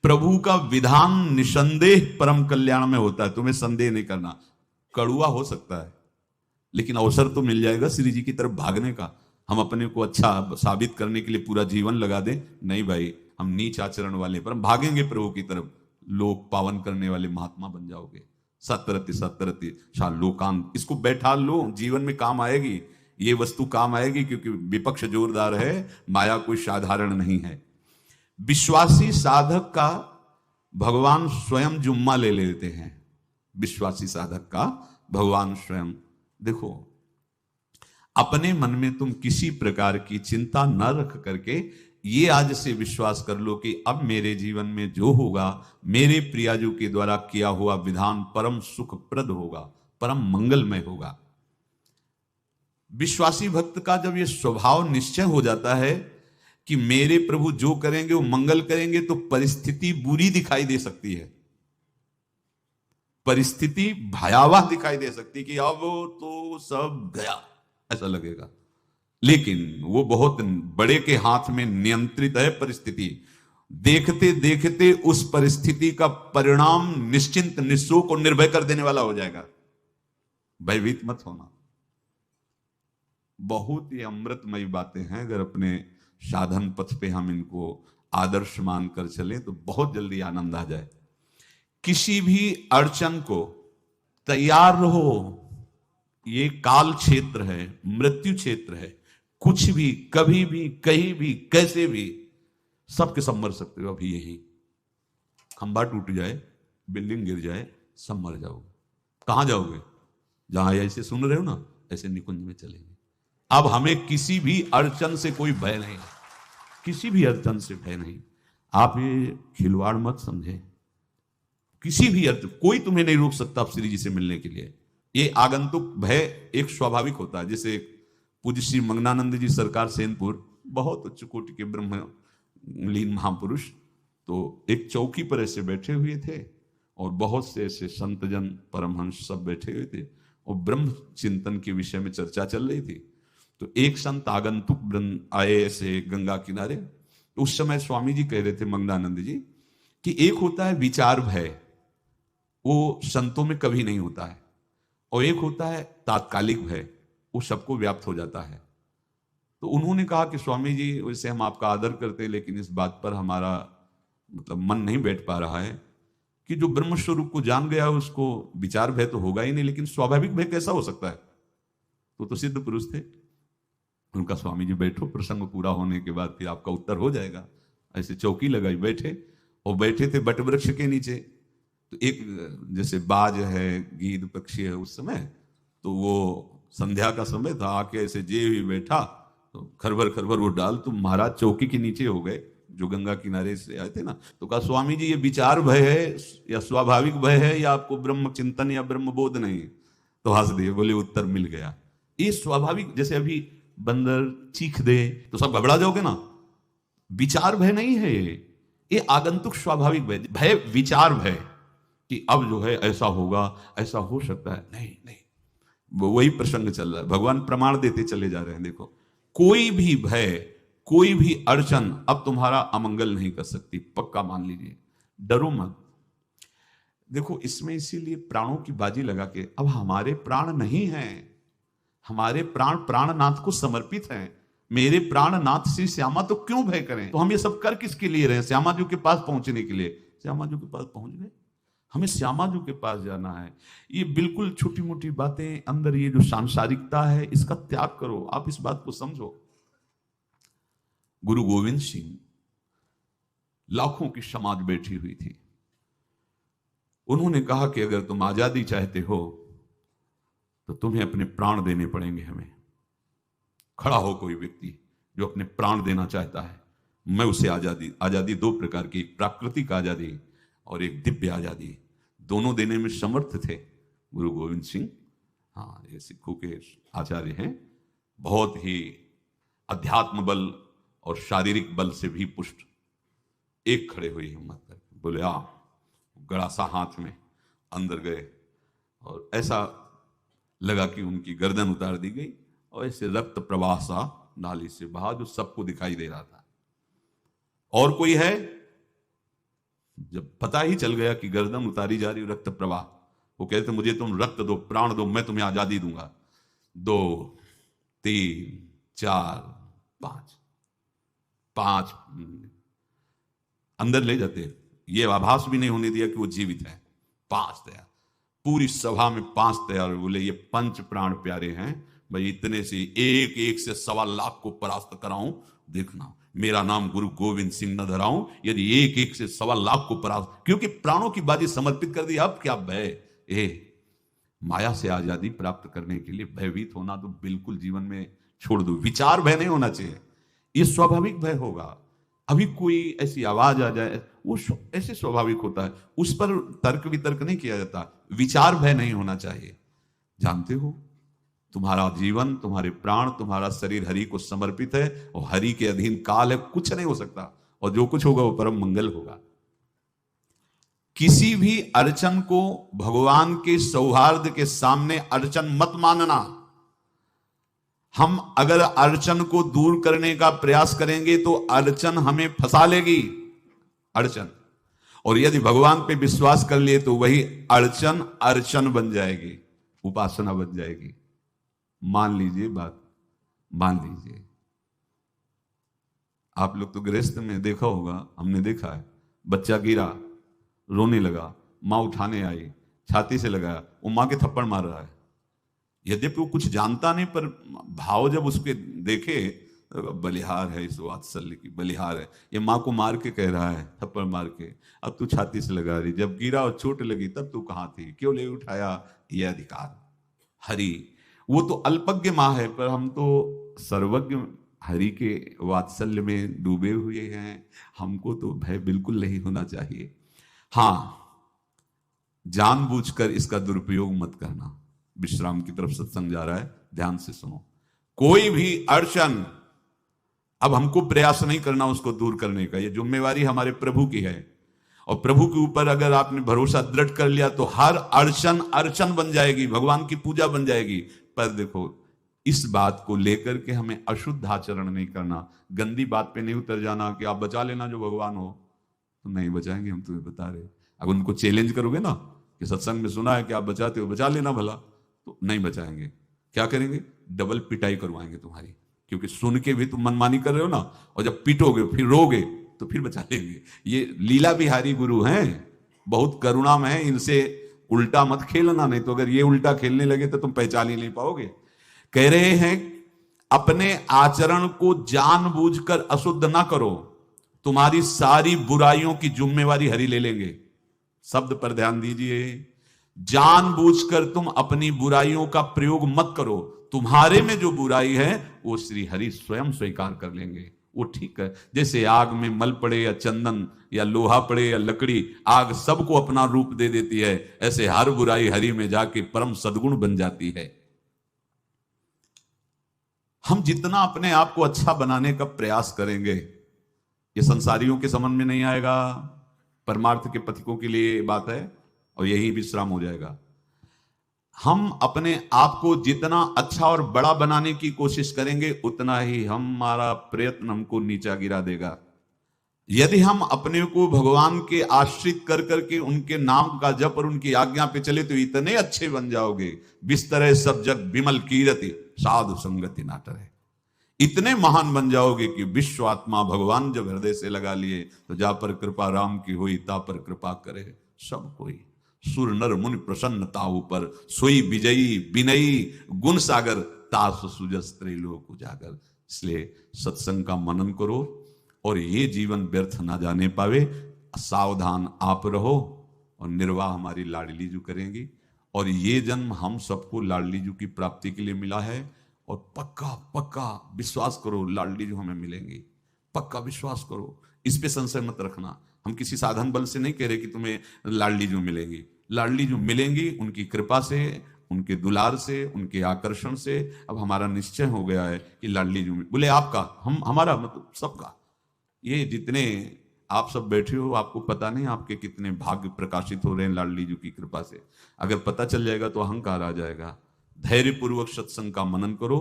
प्रभु का विधान निसंदेह परम कल्याण में होता है, तुम्हें संदेह नहीं करना। कड़ुआ हो सकता है, लेकिन अवसर तो मिल जाएगा श्री जी की तरफ भागने का। हम अपने को अच्छा साबित करने के लिए पूरा जीवन लगा दें, नहीं भाई, हम नीच आचरण वाले पर हम भागेंगे प्रभु की तरफ, लोक पावन करने वाले महात्मा बन जाओगे। सतरति सतरति लोकांत, इसको बैठा लो, जीवन में काम आएगी ये वस्तु, काम आएगी, क्योंकि विपक्ष जोरदार है, माया कोई साधारण नहीं है। विश्वासी साधक का भगवान स्वयं जुम्मा ले लेते हैं। विश्वासी साधक का भगवान स्वयं, देखो अपने मन में तुम किसी प्रकार की चिंता न रख करके ये आज से विश्वास कर लो कि अब मेरे जीवन में जो होगा, मेरे प्रियाजू के द्वारा किया हुआ विधान परम सुखप्रद होगा, परम मंगलमय होगा। विश्वासी भक्त का जब ये स्वभाव निश्चय हो जाता है कि मेरे प्रभु जो करेंगे वो मंगल करेंगे, तो परिस्थिति बुरी दिखाई दे सकती है, परिस्थिति भयावह दिखाई दे सकती कि अब तो सब गया ऐसा लगेगा, लेकिन वो बहुत बड़े के हाथ में नियंत्रित है परिस्थिति। देखते देखते उस परिस्थिति का परिणाम निश्चिंत, निःशोक और निर्भय कर देने वाला हो जाएगा। भयभीत मत होना। बहुत ही अमृतमयी बातें हैं, अगर अपने साधन पथ पे हम इनको आदर्श मानकर चलें तो बहुत जल्दी आनंद आ जाए। किसी भी अड़चन को तैयार रहो, ये काल क्षेत्र है, मृत्यु क्षेत्र है, कुछ भी कभी भी कहीं भी कैसे भी सबके सब मर सकते हो। अभी यही खंबा टूट जाए, बिल्डिंग गिर जाए, सब मर जाओगे। कहां जाओगे? जहां ऐसे सुन रहे हो ना, ऐसे निकुंज में चलेंगे। अब हमें किसी भी अड़चन से कोई भय नहीं, किसी भी अड़चन से भय नहीं। आप ये खिलवाड़ मत समझे, किसी भी अड़चन कोई तुम्हें नहीं रोक सकता आप श्री जी से मिलने के लिए। ये आगंतुक भय एक स्वाभाविक होता है। जैसे पूज्य श्री मंगनानंद जी सरकार सेनपुर, बहुत उच्च कोटि के ब्रह्मलीन महापुरुष, तो एक चौकी पर ऐसे बैठे हुए थे और बहुत से ऐसे संतजन परमहंस सब बैठे हुए थे और ब्रह्म चिंतन के विषय में चर्चा चल रही थी। तो एक संत आगंतुक आए ऐसे गंगा किनारे। उस समय स्वामी जी कह रहे थे मंगनानंद जी कि एक होता है विचार भय, वो संतों में कभी नहीं होता है, और एक होता है तात्कालिक भय, वो सबको व्याप्त हो जाता है। तो उन्होंने कहा कि स्वामी जी, वैसे हम आपका आदर करते हैं, लेकिन इस बात पर हमारा मतलब मन नहीं बैठ पा रहा है कि जो ब्रह्म स्वरूप को जान गया उसको विचार भय तो होगा ही नहीं, लेकिन स्वाभाविक भय कैसा हो सकता है? तो सिद्ध पुरुष थे। उनका स्वामी जी बैठो, प्रसंग पूरा होने के बाद फिर आपका उत्तर हो जाएगा। ऐसे चौकी लगाई बैठे, और बैठे थे बट वृक्ष के नीचे। तो एक जैसे बाज है, गीद पक्षी है, उस समय तो वो संध्या का समय था, आके ऐसे जे ही बैठा तो खरबर खरबर वो डाल, तो महाराज चौकी के नीचे हो गए जो गंगा किनारे से आए थे ना। तो कहा स्वामी जी ये विचार भय है या स्वाभाविक भय है, या आपको ब्रह्म चिंतन या ब्रह्म बोध नहीं? तो हंस दिए, बोले उत्तर मिल गया। ये स्वाभाविक, जैसे अभी बंदर चीख दे तो सब घबरा जाओगे ना, विचार भय नहीं है ये आगंतुक स्वाभाविक भय। भय विचार भय कि अब जो है ऐसा होगा, ऐसा हो सकता है, नहीं नहीं, वही प्रसंग चल रहा है। भगवान प्रमाण देते चले जा रहे हैं। देखो, कोई भी भय, कोई भी अड़चन अब तुम्हारा अमंगल नहीं कर सकती, पक्का मान लीजिए, डरो मत। देखो इसमें इसीलिए प्राणों की बाजी लगा के, अब हमारे प्राण नहीं हैं, हमारे प्राण प्राणनाथ को समर्पित हैं। मेरे प्राणनाथ श्री श्यामा, तो क्यों भय करें? तो हम ये सब कर किसके लिए रहे? श्यामा जी के पास पहुंचने के लिए। श्यामा जी के पास पहुंच गए, हमें श्यामा जी के पास जाना है। ये बिल्कुल छोटी मोटी बातें, अंदर ये जो सांसारिकता है इसका त्याग करो। आप इस बात को समझो। गुरु गोविंद सिंह, लाखों की समाज बैठी हुई थी, उन्होंने कहा कि अगर तुम आजादी चाहते हो तो तुम्हें अपने प्राण देने पड़ेंगे। हमें खड़ा हो कोई व्यक्ति जो अपने प्राण देना चाहता है, मैं उसे आजादी, आजादी दो प्रकार की, एक प्राकृतिक आजादी और एक दिव्य आजादी, दोनों देने में समर्थ थे गुरु गोविंद सिंह। हाँ, ये सिखों के आचार्य हैं, बहुत ही अध्यात्म बल और शारीरिक बल से भी पुष्ट। एक खड़े हुए हिम्मत करके बोले आ, गड़ासा हाथ में अंदर गए और ऐसा लगा कि उनकी गर्दन उतार दी गई और ऐसे रक्त प्रवाह सा नाली से बहा, जो सबको दिखाई दे रहा था। और कोई है? जब पता ही चल गया कि गर्दन उतारी जा रही, रक्त प्रवाह, वो कहते मुझे तुम रक्त दो, प्राण दो, मैं तुम्हें आजादी दूंगा। 2 3 4 5 अंदर ले जाते, ये आभास भी नहीं होने दिया कि वो जीवित है। 5 तैयार, पूरी सभा में 5 तैयार। बोले ये पंच प्राण प्यारे हैं भाई, इतने से एक एक से 1.25 लाख को परास्त कराऊं, देखना मेरा नाम गुरु गोविंद सिंह न धराऊं, यदि एक एक से 1.25 लाख को परास्त, क्योंकि प्राणों की बाजी समर्पित कर दी। अब क्या भय, माया से आजादी प्राप्त करने के लिए भयभीत होना तो बिल्कुल जीवन में छोड़ दो। विचार भय नहीं होना चाहिए, ये स्वाभाविक भय होगा। अभी कोई ऐसी आवाज आ जाए, वो ऐसे स्वाभाविक होता है, उस पर तर्क वितर्क नहीं किया जाता। विचार भय नहीं होना चाहिए। जानते हो तुम्हारा जीवन, तुम्हारे प्राण, तुम्हारा शरीर हरि को समर्पित है और हरि के अधीन काल है, कुछ नहीं हो सकता, और जो कुछ होगा वो परम मंगल होगा। किसी भी अड़चन को भगवान के सौहार्द के सामने अड़चन मत मानना। हम अगर अड़चन को दूर करने का प्रयास करेंगे तो अड़चन हमें फंसा लेगी, अड़चन। और यदि भगवान पे विश्वास कर लिए तो वही अड़चन अर्चन बन जाएगी, उपासना बन जाएगी। मान लीजिए बात, मान लीजिए आप लोग तो गृहस्थ में देखा होगा, हमने देखा है, बच्चा गिरा, रोने लगा, मां उठाने आई, छाती से लगाया, वो मां के थप्पड़ मार रहा है। यद्यपि वो कुछ जानता नहीं, पर भाव जब उसके देखे, बलिहार है, इस वात्सल्य की बलिहार है, ये मां को मार के कह रहा है, थप्पड़ मार के, अब तू छाती से लगा रही, जब गिरा और चोट लगी तब तू कहां थी, क्यों ले उठाया, ये अधिकार हरि। वो तो अल्पज्ञ मां है, पर हम तो सर्वज्ञ हरि के वात्सल्य में डूबे हुए हैं। हमको तो भय बिल्कुल नहीं होना चाहिए। हां, जानबूझकर इसका दुरुपयोग मत करना। विश्राम की तरफ सत्संग जा रहा है, ध्यान से सुनो। कोई भी अड़चन अब हमको प्रयास नहीं करना उसको दूर करने का, ये जिम्मेवारी हमारे प्रभु की है। और प्रभु के ऊपर अगर आपने भरोसा दृढ़ कर लिया तो हर अड़चन अर्चन बन जाएगी, भगवान की पूजा बन जाएगी। पर देखो, इस बात को लेकर के हमें अशुद्ध आचरण नहीं करना, गंदी बात पे नहीं उतर जाना कि आप बचा लेना जो भगवान हो, तो नहीं बचाएंगे, हम तुम्हें बता रहे। अगर उनको चैलेंज करोगे ना कि सत्संग में सुना है कि आप बचाते हो, बचा लेना भला, तो नहीं बचाएंगे। क्या करेंगे, डबल पिटाई करवाएंगे तुम्हारी, क्योंकि सुन के भी तुम मनमानी कर रहे हो ना, और जब पिटोगे फिर रोगे तो फिर बचा लेंगे। ये लीला बिहारी गुरु हैं, बहुत करुणामय है, इनसे उल्टा मत खेलना, नहीं तो अगर ये उल्टा खेलने लगे तो तुम पहचान ही नहीं पाओगे। कह रहे हैं अपने आचरण को जानबूझकर अशुद्ध ना करो, तुम्हारी सारी बुराइयों की जिम्मेवारी हरि ले लेंगे। शब्द पर ध्यान दीजिए, जानबूझकर तुम अपनी बुराइयों का प्रयोग मत करो, तुम्हारे में जो बुराई है वो श्री हरि स्वयं स्वीकार कर लेंगे, वो ठीक है। जैसे आग में मल पड़े या चंदन या लोहा पड़े या लकड़ी, आग सबको अपना रूप दे देती है, ऐसे हर बुराई हरि में जाके परम सद्गुण बन जाती है। हम जितना अपने आप को अच्छा बनाने का प्रयास करेंगे, ये संसारियों के समझ में नहीं आएगा, परमार्थ के पथिकों के लिए बात है, और यही विश्राम हो जाएगा। हम अपने आप को जितना अच्छा और बड़ा बनाने की कोशिश करेंगे, उतना ही हमारा प्रयत्न हमको नीचा गिरा देगा। यदि हम अपने को भगवान के आश्रित कर करके उनके नाम का जप और उनकी आज्ञा पे चले तो इतने अच्छे बन जाओगे, बिस्तरे सब जग विमल कीरति साधु संगति ना टरे। इतने महान बन जाओगे कि विश्व आत्मा भगवान जब हृदय से लगा लिए तो जा पर कृपा राम की हुई, ता पर कृपा करे सब कोई। सुर नर मुनि प्रसन्नता ऊपर, सोई विजयी विनयी गुण सागर, तास सुजस त्रैलोक उजागर। इसलिए सत्संग का मनन करो और ये जीवन व्यर्थ ना जाने पावे। सावधान आप रहो, और निर्वाह हमारी लाडली जू करेंगी। और ये जन्म हम सबको लाडली जू की प्राप्ति के लिए मिला है, और पक्का पक्का विश्वास करो लाडली जू हमें मिलेंगी, पक्का विश्वास करो, इस पे संशय मत रखना। हम किसी साधन बल से नहीं कह रहे कि तुम्हें लाडली जो मिलेंगी, लाडली जो मिलेंगी उनकी कृपा से, उनके दुलार से, उनके आकर्षण से। अब हमारा निश्चय हो गया है कि लाडली जो बोले आपका, हम हमारा मतलब सबका। ये जितने आप सब बैठे हो, आपको पता नहीं आपके कितने भाग्य प्रकाशित हो रहे हैं लाडली जी की कृपा से। अगर पता चल जाएगा तो अहंकार आ जाएगा। धैर्य पूर्वक सत्संग का मनन करो।